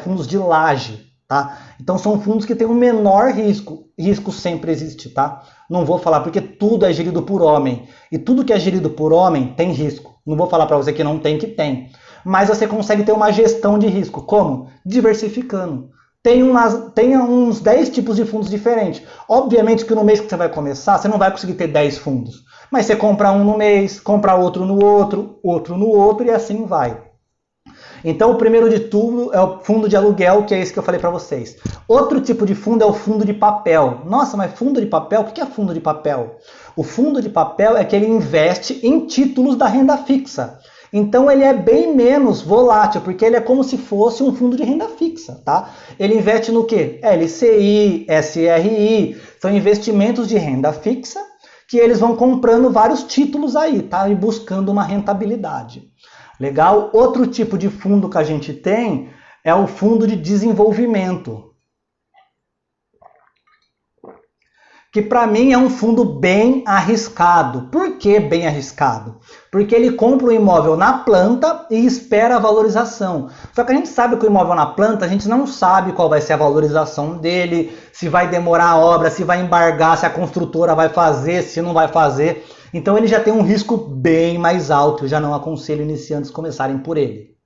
fundos de laje, tá? Então são fundos que têm o menor risco. Risco sempre existe, tá? Não vou falar porque tudo é gerido por homem. E tudo que é gerido por homem tem risco. Não vou falar para você que não tem, que tem. Mas você consegue ter uma gestão de risco. Como? Diversificando. Tem uns 10 tipos de fundos diferentes. Obviamente que no mês que você vai começar, você não vai conseguir ter 10 fundos. Mas você compra um no mês, compra outro no outro e assim vai. Então, o primeiro de tudo é o fundo de aluguel, que é esse que eu falei para vocês. Outro tipo de fundo é o fundo de papel. Nossa, mas fundo de papel? O que é fundo de papel? O fundo de papel é que ele investe em títulos da renda fixa. Então ele é bem menos volátil, porque ele é como se fosse um fundo de renda fixa, tá? Ele investe no quê? LCI, SRI, são investimentos de renda fixa que eles vão comprando vários títulos aí, tá? E buscando uma rentabilidade. Legal? Outro tipo de fundo que a gente tem é o fundo de desenvolvimento. Que para mim é um fundo bem arriscado. Por que bem arriscado? Porque ele compra o imóvel na planta e espera a valorização. Só que a gente sabe que o imóvel na planta, a gente não sabe qual vai ser a valorização dele, se vai demorar a obra, se vai embargar, se a construtora vai fazer, se não vai fazer. Então ele já tem um risco bem mais alto. Eu já não aconselho iniciantes começarem por ele.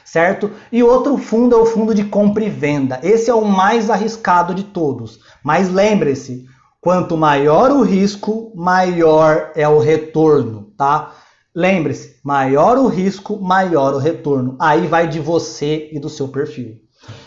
Certo? E outro fundo é o fundo de compra e venda. Esse é o mais arriscado de todos. Mas lembre-se, quanto maior o risco, maior é o retorno, tá? Lembre-se, maior o risco, maior o retorno. Aí vai de você e do seu perfil.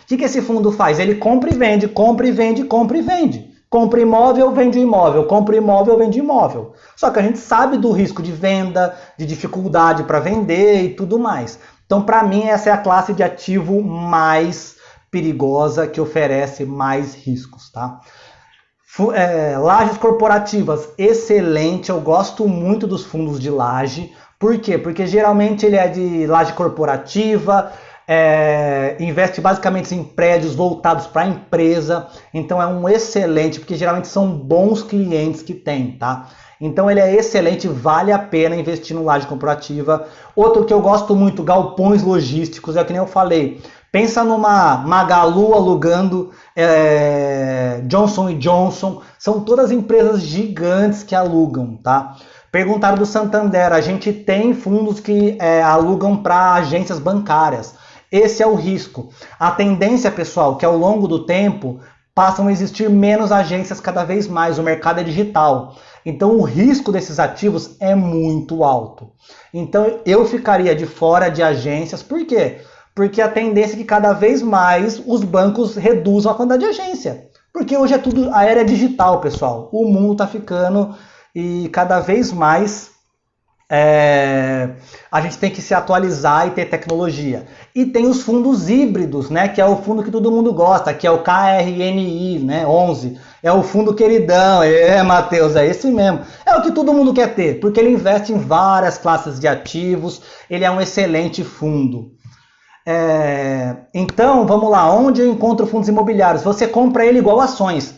O que esse fundo faz? Ele compra e vende, compra e vende, compra e vende. Compra imóvel, vende imóvel, compra imóvel, vende imóvel. Só que a gente sabe do risco de venda, de dificuldade para vender e tudo mais. Então, para mim, essa é a classe de ativo mais perigosa, que oferece mais riscos, tá? Lajes corporativas, excelente. Eu gosto muito dos fundos de laje. Por quê? Porque geralmente ele é de laje corporativa, investe basicamente em prédios voltados para a empresa. Então é um excelente, porque geralmente são bons clientes que tem, tá? Então ele é excelente, vale a pena investir no laje corporativa. Outro que eu gosto muito, galpões logísticos, é que nem eu falei. Pensa numa Magalu alugando, Johnson & Johnson, são todas empresas gigantes que alugam, tá? Perguntaram do Santander, a gente tem fundos que alugam para agências bancárias. Esse é o risco. A tendência, pessoal, que ao longo do tempo passam a existir menos agências cada vez mais, o mercado é digital. Então o risco desses ativos é muito alto. Então eu ficaria de fora de agências, por quê? Porque a tendência é que cada vez mais os bancos reduzam a quantidade de agência. Porque hoje a era é digital, pessoal. O mundo está ficando e cada vez mais a gente tem que se atualizar e ter tecnologia. E tem os fundos híbridos, né, que é o fundo que todo mundo gosta, que é o KRNI, né, 11. É o fundo queridão, Matheus, é esse mesmo. É o que todo mundo quer ter, porque ele investe em várias classes de ativos, ele é um excelente fundo. Então, vamos lá, onde eu encontro fundos imobiliários? Você compra ele igual ações,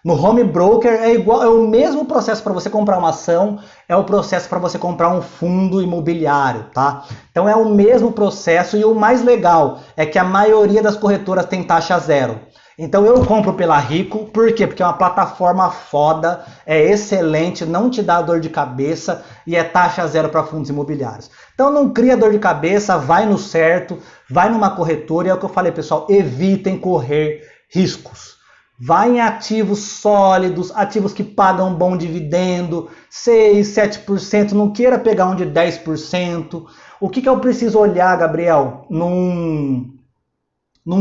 no home broker é o mesmo processo para você comprar uma ação, é o processo para você comprar um fundo imobiliário, tá? Então é o mesmo processo e o mais legal é que a maioria das corretoras tem taxa zero. Então eu compro pela Rico, por quê? Porque é uma plataforma foda, é excelente, não te dá dor de cabeça e é taxa zero para fundos imobiliários. Então não cria dor de cabeça, vai no certo, vai numa corretora e é o que eu falei, pessoal, evitem correr riscos. Vai em ativos sólidos, ativos que pagam bom dividendo, 6, 7%, não queira pegar um de 10%. O que eu preciso olhar, Gabriel, num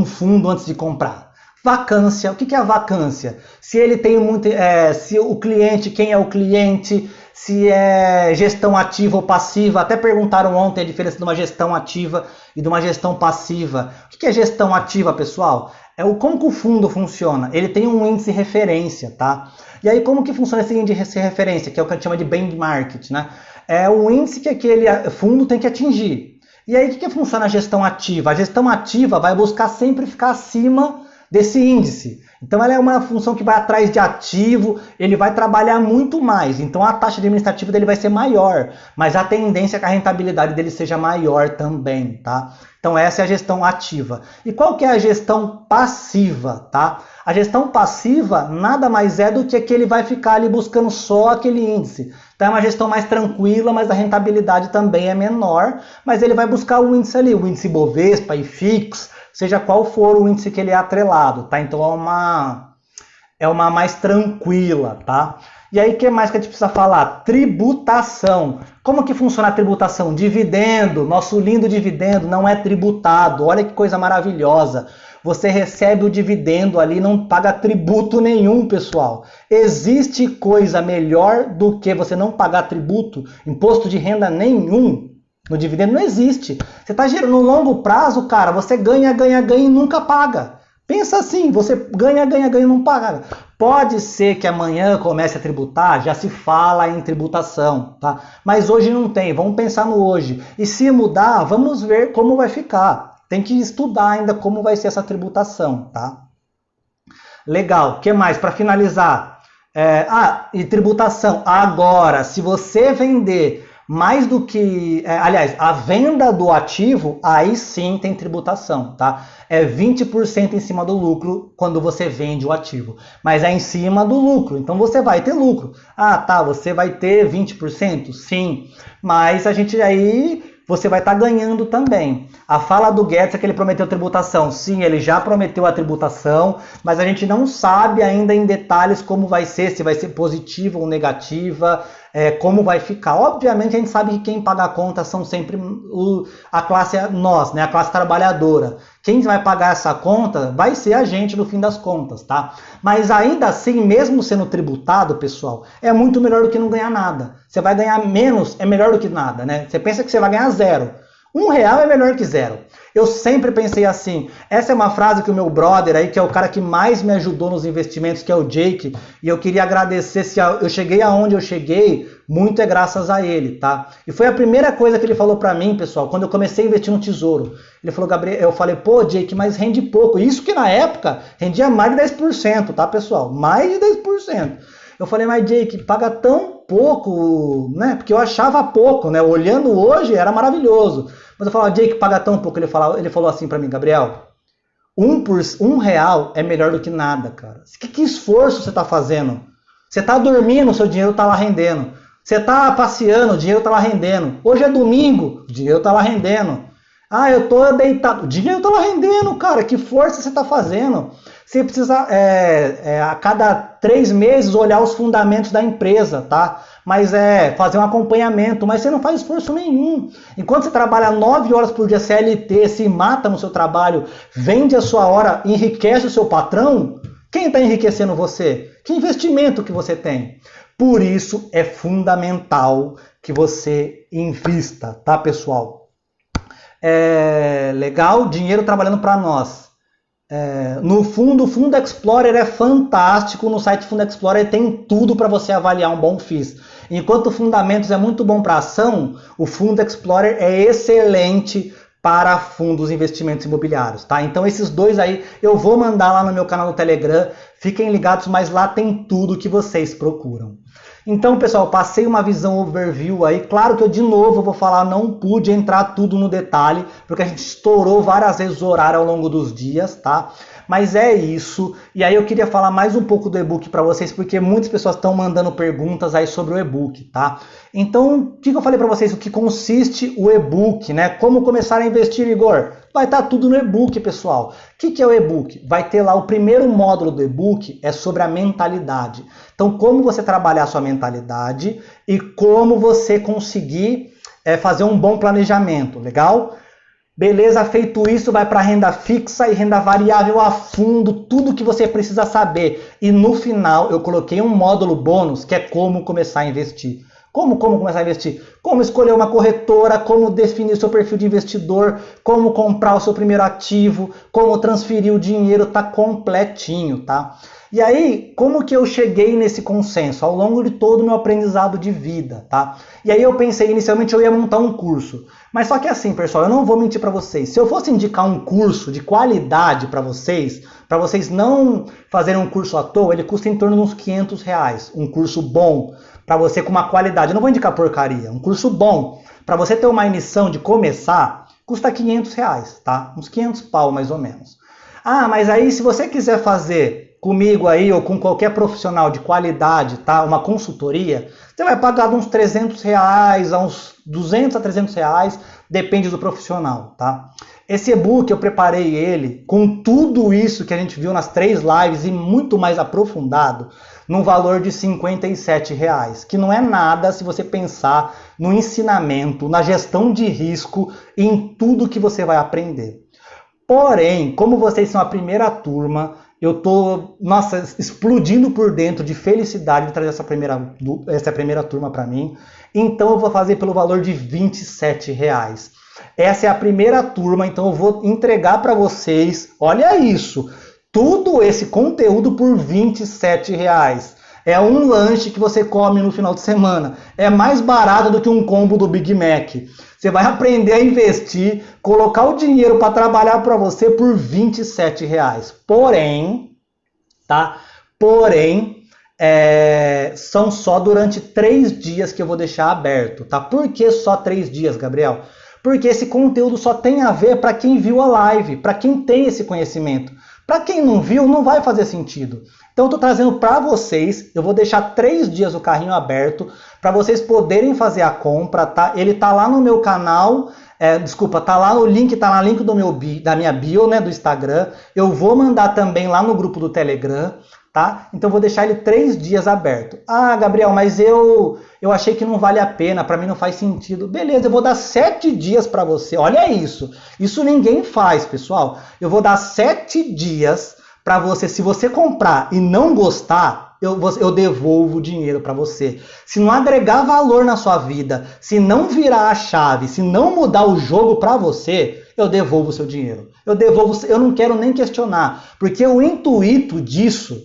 fundo antes de comprar? Vacância. O que é a vacância? Se ele tem muito, se o cliente, quem é o cliente, se é gestão ativa ou passiva. Até perguntaram ontem a diferença de uma gestão ativa e de uma gestão passiva. O que é gestão ativa, pessoal? Como que o fundo funciona? Ele tem um índice de referência, tá? E aí como que funciona esse índice de referência, que é o que a gente chama de benchmark, né? É o índice que aquele fundo tem que atingir. E aí o que funciona a gestão ativa? A gestão ativa vai buscar sempre ficar acima desse índice. Então ela é uma função que vai atrás de ativo, ele vai trabalhar muito mais, então a taxa administrativa dele vai ser maior, mas a tendência é que a rentabilidade dele seja maior também, tá? Então essa é a gestão ativa. E qual que é a gestão passiva, tá? A gestão passiva nada mais é do que ele vai ficar ali buscando só aquele índice. Então é uma gestão mais tranquila, mas a rentabilidade também é menor, mas ele vai buscar o índice ali, o índice Bovespa, IFIX, seja qual for o índice que ele é atrelado, tá? Então é uma mais tranquila, tá? E aí o que mais que a gente precisa falar? Tributação. Como que funciona a tributação? Dividendo, nosso lindo dividendo não é tributado. Olha que coisa maravilhosa. Você recebe o dividendo ali, não paga tributo nenhum, pessoal. Existe coisa melhor do que você não pagar tributo, imposto de renda nenhum? No dividendo não existe. Você está gerando no longo prazo, cara, você ganha e nunca paga. Pensa assim, você ganha e não paga. Pode ser que amanhã comece a tributar, já se fala em tributação, tá? Mas hoje não tem, vamos pensar no hoje. E se mudar, vamos ver como vai ficar. Tem que estudar ainda como vai ser essa tributação, tá? Legal, o que mais? Para finalizar. E tributação. Agora, se você vender mais do que... a venda do ativo, aí sim tem tributação, tá? É 20% em cima do lucro quando você vende o ativo. Mas é em cima do lucro, então você vai ter lucro. Ah, tá, você vai ter 20%? Sim, mas a gente aí... você vai estar ganhando também. A fala do Guedes é que ele prometeu tributação. Sim, ele já prometeu a tributação, mas a gente não sabe ainda em detalhes como vai ser, se vai ser positiva ou negativa, como vai ficar. Obviamente a gente sabe que quem paga a conta são sempre a classe nós, né? A classe trabalhadora. Quem vai pagar essa conta vai ser a gente no fim das contas, tá? Mas ainda assim, mesmo sendo tributado, pessoal, é muito melhor do que não ganhar nada. Você vai ganhar menos, é melhor do que nada, né? Você pensa que você vai ganhar zero. R$1 é melhor que zero. Eu sempre pensei assim. Essa é uma frase que o meu brother aí, que é o cara que mais me ajudou nos investimentos, que é o Jake, e eu queria agradecer, se eu cheguei aonde eu cheguei, muito é graças a ele, tá? E foi a primeira coisa que ele falou pra mim, pessoal, quando eu comecei a investir no tesouro. Ele falou, Gabriel, eu falei, pô, Jake, mas rende pouco. Isso que na época rendia mais de 10%, tá, pessoal? Mais de 10%. Eu falei, mas Jake, paga tão pouco, né? Porque eu achava pouco, né? Olhando hoje era maravilhoso. Mas eu falava, Jake, paga tão pouco. Ele falou assim pra mim, Gabriel, R$1 é melhor do que nada, cara. Que esforço você tá fazendo? Você tá dormindo, seu dinheiro tá lá rendendo. Você tá passeando, o dinheiro tá lá rendendo. Hoje é domingo, o dinheiro tá lá rendendo. Ah, eu tô deitado, o dinheiro tá lá rendendo, cara. Que força você tá fazendo? Você precisa, a cada 3 meses, olhar os fundamentos da empresa, tá? Mas fazer um acompanhamento, mas você não faz esforço nenhum. Enquanto você trabalha 9 horas por dia CLT, se mata no seu trabalho, vende a sua hora, enriquece o seu patrão, quem está enriquecendo você? Que investimento que você tem? Por isso é fundamental que você invista, tá, pessoal? Legal, dinheiro trabalhando para nós. No fundo, o Fundo Explorer é fantástico. No site Fundo Explorer tem tudo para você avaliar um bom FIIs. Enquanto o Fundamentos é muito bom para ação, o Fundo Explorer é excelente para fundos e investimentos imobiliários, tá? Então esses dois aí eu vou mandar lá no meu canal do Telegram. Fiquem ligados, mas lá tem tudo que vocês procuram. Então, pessoal, passei uma visão overview aí. Claro que eu, de novo, vou falar, não pude entrar tudo no detalhe, porque a gente estourou várias vezes o horário ao longo dos dias, tá? Mas é isso. E aí eu queria falar mais um pouco do e-book para vocês, porque muitas pessoas estão mandando perguntas aí sobre o e-book, tá? Então, o que eu falei para vocês? O que consiste o e-book, né? Como começar a investir, Igor? Vai estar tudo no e-book, pessoal. O que é o e-book? Vai ter lá o primeiro módulo do e-book, é sobre a mentalidade. Então, como você trabalhar a sua mentalidade e como você conseguir fazer um bom planejamento, legal? Beleza, feito isso, vai para renda fixa e renda variável a fundo, tudo que você precisa saber. E no final, eu coloquei um módulo bônus, que é como começar a investir. Como começar a investir? Como escolher uma corretora, como definir seu perfil de investidor, como comprar o seu primeiro ativo, como transferir o dinheiro, tá completinho, tá? E aí, como que eu cheguei nesse consenso? Ao longo de todo o meu aprendizado de vida, tá? E aí eu pensei, inicialmente eu ia montar um curso. Mas só que assim, pessoal, eu não vou mentir para vocês. Se eu fosse indicar um curso de qualidade para vocês não fazerem um curso à toa, ele custa em torno de uns R$500. Um curso bom, para você com uma qualidade. Eu não vou indicar porcaria. Um curso bom, para você ter uma emissão de começar, custa R$500, tá? Uns 500 pau, mais ou menos. Ah, mas aí se você quiser fazer comigo aí ou com qualquer profissional de qualidade, tá? Uma consultoria, você vai pagar de uns R$300 a uns 200 a R$300, depende do profissional, tá? Esse e-book eu preparei ele com tudo isso que a gente viu nas 3 lives e muito mais aprofundado, num valor de R$57, que não é nada se você pensar no ensinamento, na gestão de risco e em tudo que você vai aprender. Porém, como vocês são a primeira turma, eu tô, nossa, explodindo por dentro de felicidade de trazer essa primeira turma para mim. Então eu vou fazer pelo valor de R$27. Essa é a primeira turma, então eu vou entregar para vocês, olha isso, tudo esse conteúdo por R$27. É um lanche que você come no final de semana. É mais barato do que um combo do Big Mac. Você vai aprender a investir, colocar o dinheiro para trabalhar para você por R$27. Porém, tá? São só durante 3 dias que eu vou deixar aberto, tá? Por que só 3 dias, Gabriel? Porque esse conteúdo só tem a ver para quem viu a live, para quem tem esse conhecimento. Para quem não viu, não vai fazer sentido. Então eu estou trazendo para vocês, eu vou deixar 3 dias o carrinho aberto para vocês poderem fazer a compra, tá? Ele tá lá no meu canal, tá lá no link, tá no link da minha bio, né, do Instagram. Eu vou mandar também lá no grupo do Telegram, tá? Então eu vou deixar ele 3 dias aberto. Ah, Gabriel, mas eu achei que não vale a pena, para mim não faz sentido. Beleza, eu vou dar 7 dias para você. Olha isso. Isso ninguém faz, pessoal. Eu vou dar 7 dias para você. Se você comprar e não gostar, eu devolvo o dinheiro para você. Se não agregar valor na sua vida, se não virar a chave, se não mudar o jogo para você, eu devolvo o seu dinheiro. Eu não quero nem questionar, porque o intuito disso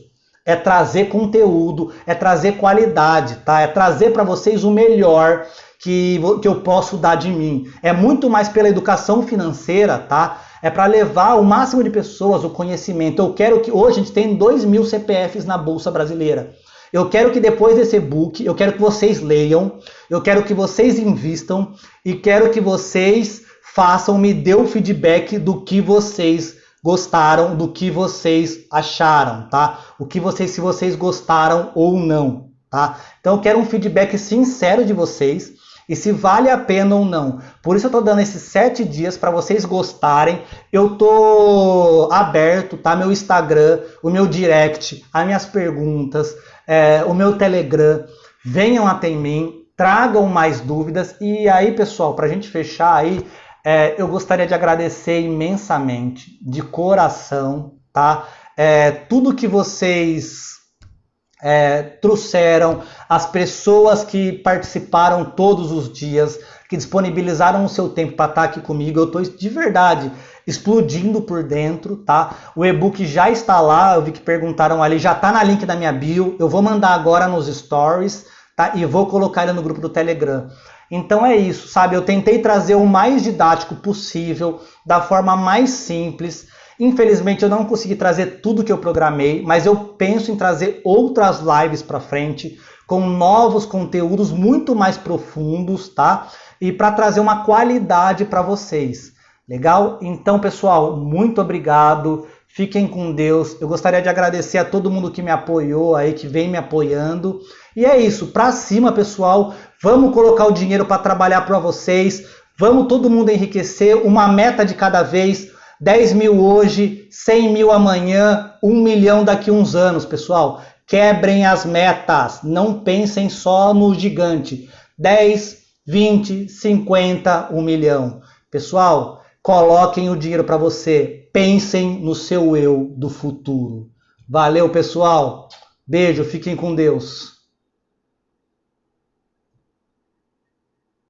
é trazer conteúdo, é trazer qualidade, tá? É trazer para vocês o melhor que eu posso dar de mim. É muito mais pela educação financeira, tá? É para levar o máximo de pessoas o conhecimento. Eu quero que hoje a gente tem 2.000 CPFs na Bolsa Brasileira. Eu quero que depois desse e-book, eu quero que vocês leiam, eu quero que vocês invistam e quero que vocês me dê o feedback do que vocês gostaram, do que vocês acharam, tá? Se vocês gostaram ou não, tá? Então eu quero um feedback sincero de vocês e se vale a pena ou não. Por isso eu tô dando esses 7 dias para vocês gostarem. Eu tô aberto, tá? Meu Instagram, o meu direct, as minhas perguntas, o meu Telegram. Venham até mim, tragam mais dúvidas. E aí, pessoal, pra gente fechar aí, eu gostaria de agradecer imensamente, de coração, tá? Tudo que vocês trouxeram, as pessoas que participaram todos os dias, que disponibilizaram o seu tempo para estar aqui comigo. Eu estou de verdade explodindo por dentro, tá? O e-book já está lá, eu vi que perguntaram ali, já está na link da minha bio. Eu vou mandar agora nos stories, tá? E vou colocar ele no grupo do Telegram. Então é isso, sabe? Eu tentei trazer o mais didático possível, da forma mais simples. Infelizmente eu não consegui trazer tudo que eu programei, mas eu penso em trazer outras lives para frente com novos conteúdos muito mais profundos, tá? E para trazer uma qualidade para vocês. Legal? Então, pessoal, muito obrigado. Fiquem com Deus. Eu gostaria de agradecer a todo mundo que me apoiou aí, que vem me apoiando. E é isso, para cima, pessoal. Vamos colocar o dinheiro para trabalhar para vocês. Vamos todo mundo enriquecer, uma meta de cada vez. 10 mil hoje, 100 mil amanhã, 1 milhão daqui a uns anos, pessoal. Quebrem as metas, não pensem só no gigante. 10, 20, 50, 1 milhão. Pessoal, coloquem o dinheiro para você. Pensem no seu eu do futuro. Valeu, pessoal. Beijo, fiquem com Deus.